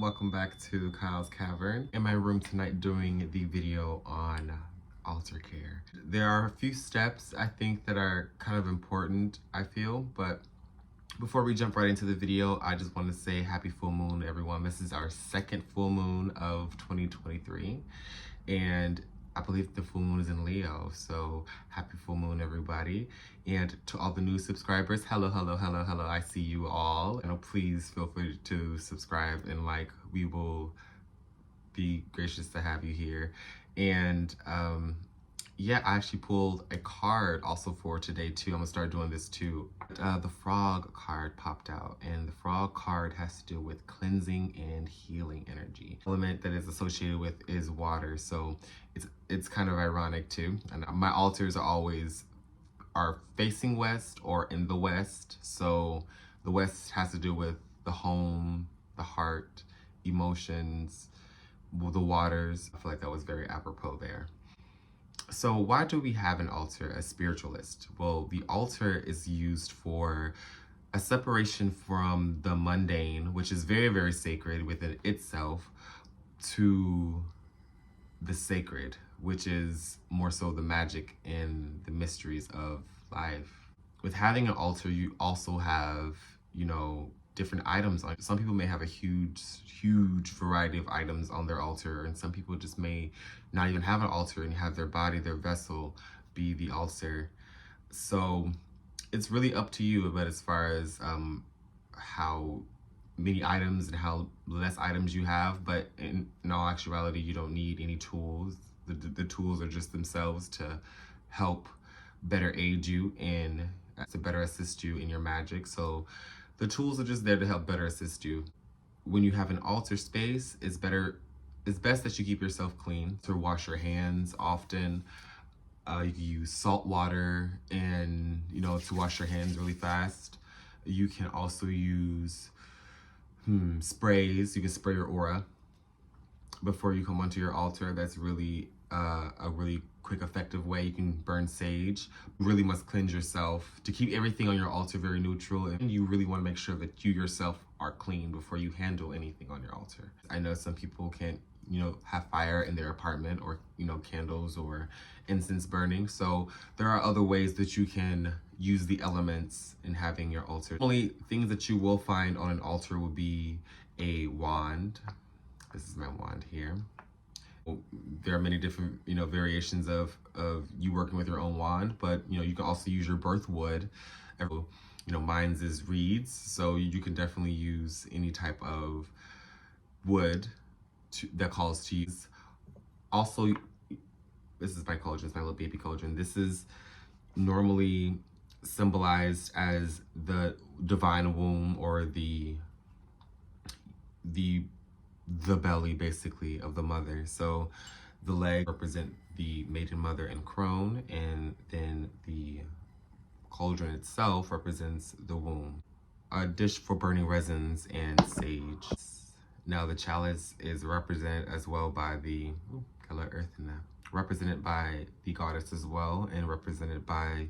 welcome back to Kyle's Cavern. In my room tonight doing the video on altar care. There are a few steps I think that are kind of important, I feel, but before we jump right into the video, I just want to say happy full moon, everyone. This is our second full moon of 2023, and I believe the full moon is in Leo, so happy full moon, everybody. And to all the new subscribers, hello, I see you all. And please feel free to subscribe and like. We will be gracious to have you here. And yeah, I actually pulled a card also for today too. I'm gonna start doing this too. The frog card popped out, and the frog card has to do with cleansing and healing energy. The element that is associated with is water, so it's kind of ironic too. And my altars are facing west or in the west, so the west has to do with the home, the heart, emotions, the waters. I feel like that was very apropos there. So why do we have an altar as spiritualist? Well, the altar is used for a separation from the mundane, which is very, very sacred within itself, to the sacred, which is more so the magic and the mysteries of life. With having an altar, you also have, different items on. Some people may have a huge variety of items on their altar, and some people just may not even have an altar and have their body, their vessel, be the altar. So it's really up to you. But as far as how many items and how less items you have, but in all actuality, you don't need any tools. The tools are just themselves to help better aid you and to better assist you in your magic. So the tools are just there to help better assist you. When you have an altar space, it's best that you keep yourself clean. To wash your hands often. You can use salt water and, to wash your hands really fast. You can also use sprays. You can spray your aura before you come onto your altar. That's really a really quick, effective way. You can burn sage. You really must cleanse yourself to keep everything on your altar very neutral, and you really want to make sure that you yourself are clean before you handle anything on your altar. I know some people can't, have fire in their apartment, or, candles or incense burning. So there are other ways that you can use the elements in having your altar. Only things that you will find on an altar will be a wand. This is my wand here. There are many different, variations of you working with your own wand, but, you can also use your birth wood. Mine's is reeds, so you can definitely use any type of wood that calls to use. Also, this is my cauldron, it's my little baby cauldron. This is normally symbolized as the divine womb, or the belly, basically, of the mother. So the legs represent the maiden mother and crone, and then the cauldron itself represents the womb. A dish for burning resins and sage. Now the chalice is represented as well by the color earth in that. Represented by the goddess as well, and represented by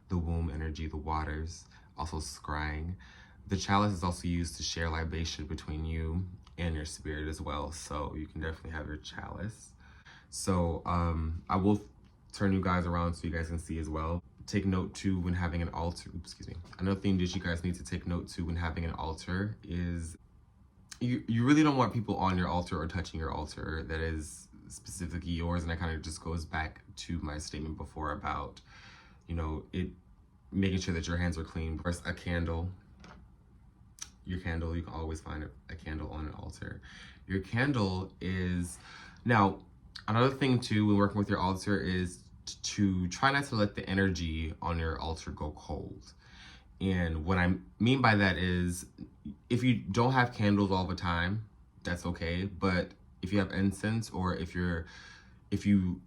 the womb energy, the waters, also scrying. The chalice is also used to share libation between you and your spirit as well, so you can definitely have your chalice. So I will turn you guys around so you guys can see as well. Take note too when having an altar. Another thing that you guys need to take note to when having an altar is you really don't want people on your altar or touching your altar that is specifically yours. And that kind of just goes back to my statement before about making sure that your hands are clean. First, a candle. Your candle, you can always find a candle on an altar. Your candle is, now, another thing too when working with your altar is to try not to let the energy on your altar go cold. And what I mean by that is, if you don't have candles all the time, that's okay. But if you have incense, or if you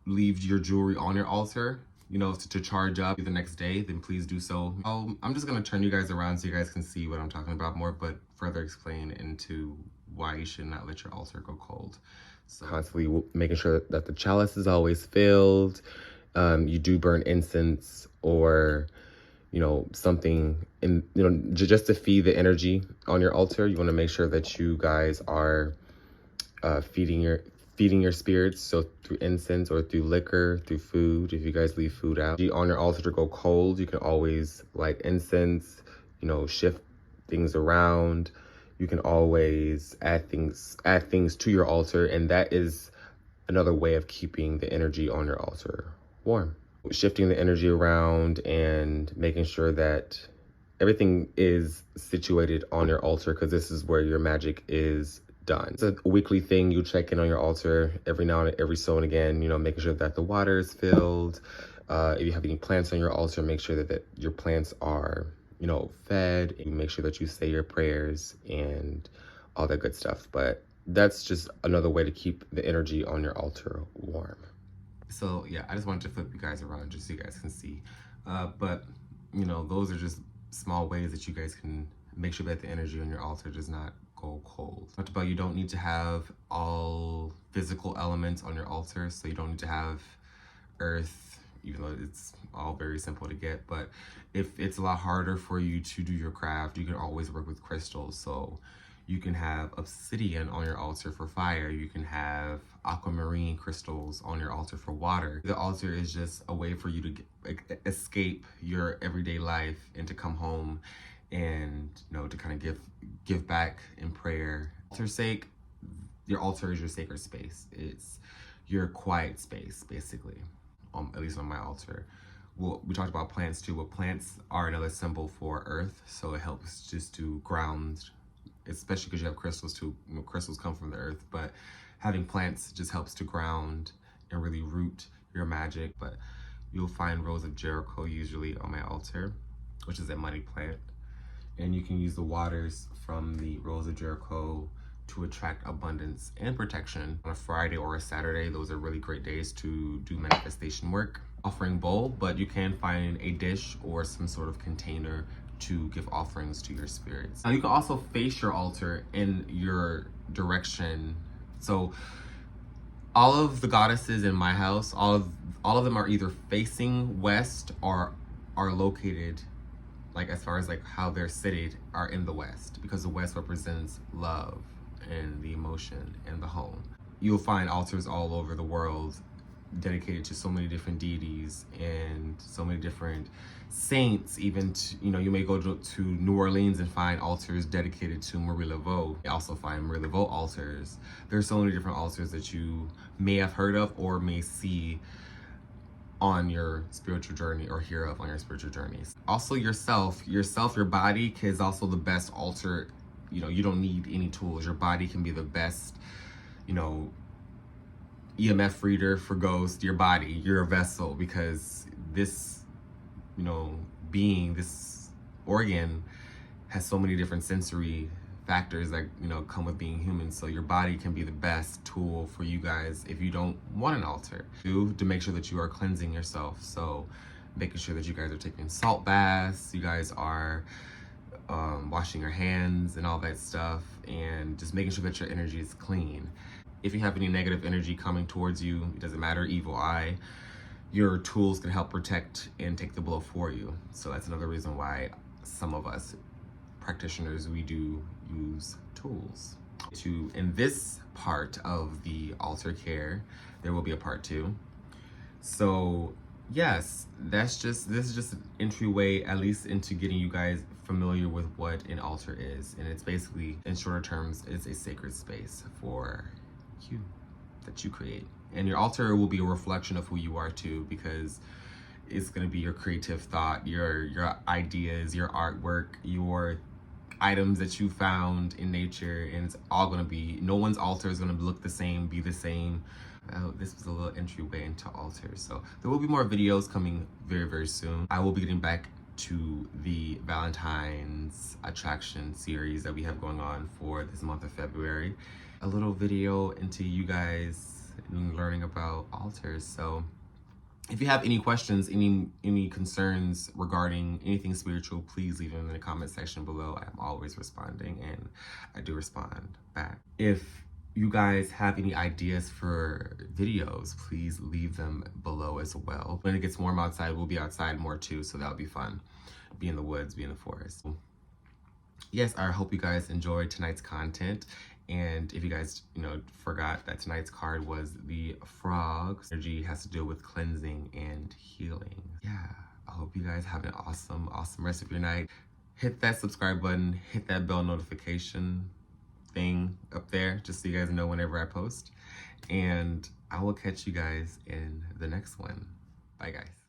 leave your jewelry on your altar, to charge up the next day, then please do so. I'm just gonna turn you guys around so you guys can see what I'm talking about more, but further explain into why you should not let your altar go cold. So constantly making sure that the chalice is always filled. You do burn incense, or something in, just to feed the energy on your altar. You want to make sure that you guys are feeding your spirits, so through incense or through liquor, through food. If you guys leave food out on your altar to go cold, you can always light incense, shift things around. You can always add things to your altar, and that is another way of keeping the energy on your altar warm. Shifting the energy around and making sure that everything is situated on your altar, because this is where your magic is done. It's a weekly thing. You check in on your altar every now and every so and again, making sure that the water is filled. If you have any plants on your altar, make sure that your plants are, fed, and make sure that you say your prayers and all that good stuff. But that's just another way to keep the energy on your altar warm. So yeah, I just wanted to flip you guys around just so you guys can see. But those are just small ways that you guys can make sure that the energy on your altar does not go cold. Talked about you don't need to have all physical elements on your altar, so you don't need to have earth, even though it's all very simple to get. But if it's a lot harder for you to do your craft, you can always work with crystals. So you can have obsidian on your altar for fire. You can have aquamarine crystals on your altar for water. The altar is just a way for you to escape your everyday life and to come home and to kind of give back in prayer. Altar's sake, your altar is your sacred space. It's your quiet space, basically, at least on my altar. Well, we talked about plants too, but plants are another symbol for earth, so it helps just to ground, especially because you have crystals too. Crystals come from the earth, but having plants just helps to ground and really root your magic. But you'll find Rose of Jericho usually on my altar, which is a money plant. And you can use the waters from the Rose of Jericho to attract abundance and protection. On a Friday or a Saturday, those are really great days to do manifestation work. Offering bowl, but you can find a dish or some sort of container to give offerings to your spirits. Now you can also face your altar in your direction. So all of the goddesses in my house, all of them are either facing west or are located, like as far as like how they're seated, are in the west, because the west represents love and the emotion and the home. You'll find altars all over the world dedicated to so many different deities and so many different saints. Even you may go to New Orleans and find altars dedicated to Marie Laveau. You also find Marie Laveau altars. There's so many different altars that you may have heard of or may see on your spiritual journey or hear of on your spiritual journeys. Also yourself, your body is also the best altar. You don't need any tools. Your body can be the best, EMF reader for ghosts. Your body, you're a vessel, because this, being, this organ has so many different sensory factors that, come with being human. So your body can be the best tool for you guys if you don't want an altar. To make sure that you are cleansing yourself. So making sure that you guys are taking salt baths, you guys are washing your hands and all that stuff, and just making sure that your energy is clean. If you have any negative energy coming towards you, it doesn't matter, evil eye, your tools can help protect and take the blow for you. So that's another reason why some of us practitioners, we do use tools. In this part of the altar care, there will be a part 2. So yes, this is just an entryway, at least into getting you guys familiar with what an altar is. And it's basically, in shorter terms, it's a sacred space for you that you create. And your altar will be a reflection of who you are too, because it's going to be your creative thought, your ideas, your artwork, your items that you found in nature, and it's all going to be, no one's altar is going to look the same, be the same. This was a little entryway into altars. So there will be more videos coming very, very soon. I will be getting back to the Valentine's attraction series that we have going on for this month of February. A little video into you guys learning about altars. So if you have any questions, any concerns regarding anything spiritual, please leave them in the comment section below. I'm always responding, and I do respond back. If you guys have any ideas for videos, please leave them below as well. When it gets warm outside, we'll be outside more too, so that'll be fun. Be in the woods, be in the forest. Yes, I hope you guys enjoyed tonight's content. And if you guys, forgot that tonight's card was the frogs. Energy has to do with cleansing and healing. Yeah, I hope you guys have an awesome, awesome rest of your night. Hit that subscribe button, hit that bell notification thing up there, just so you guys know whenever I post. And I will catch you guys in the next one. Bye, guys.